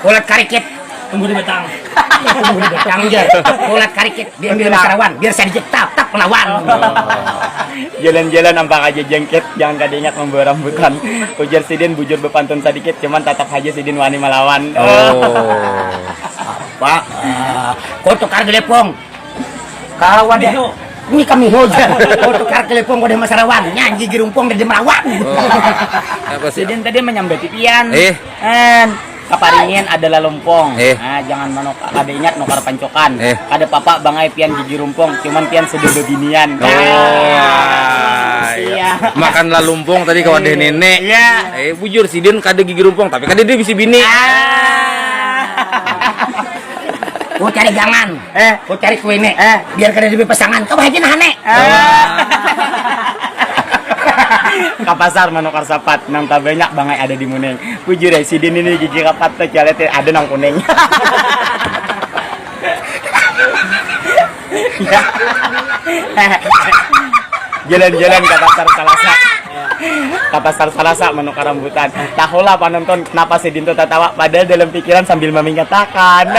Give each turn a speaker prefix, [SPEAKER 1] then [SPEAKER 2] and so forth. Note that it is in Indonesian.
[SPEAKER 1] Ulat karikit
[SPEAKER 2] Tunggu di betang.
[SPEAKER 1] tunggu di belakang aja. Ulat karikit diambil sama Sarawan biar saya dijektak tak melawan.
[SPEAKER 3] Jalan-jalan nampak aja jengket, jangan kada ingat membawa rambutan. Ujar Sidin bujur bepantun sedikit, cuman tatap aja Sidin wani melawan.
[SPEAKER 1] Pak, kau tukar gelepong. Kawan dia. Ini kami hoja. Kau tukar gelepong kau dengan Sarawan. Nyanyi girumpong dari melawan.
[SPEAKER 4] Apa sih?
[SPEAKER 3] Sidin tadi menyambeti pian.
[SPEAKER 4] Eh.
[SPEAKER 3] Kaparingin adalah lompong.
[SPEAKER 4] Nah,
[SPEAKER 3] jangan manok kada ingat nukar pancokan.
[SPEAKER 4] Ada
[SPEAKER 3] papa bangai pian gigi rumpong, cuman pian sedih bebinian.
[SPEAKER 4] Iya. Makanlah lumpung tadi kawan deh nenek.
[SPEAKER 3] Iya.
[SPEAKER 4] Bujur Sidin kada gigi rumpong, tapi kada dia bisa bini.
[SPEAKER 1] Kau cari jangan. Kau cari kue ini. Biar kada diberi pasangan. Kau haji nahane.
[SPEAKER 3] Ke pasar manukar sapat nang tak banyak bangai ada di muneng. Bujur ya Sidin ini gigi kapat teh jalet ada nang kuning. Jalan-jalan ke pasar Salasa. Ke pasar Salasa menukar rambutan. Tahulah penonton kenapa Sidin tuh tertawa padahal dalam pikiran sambil meminggatakan.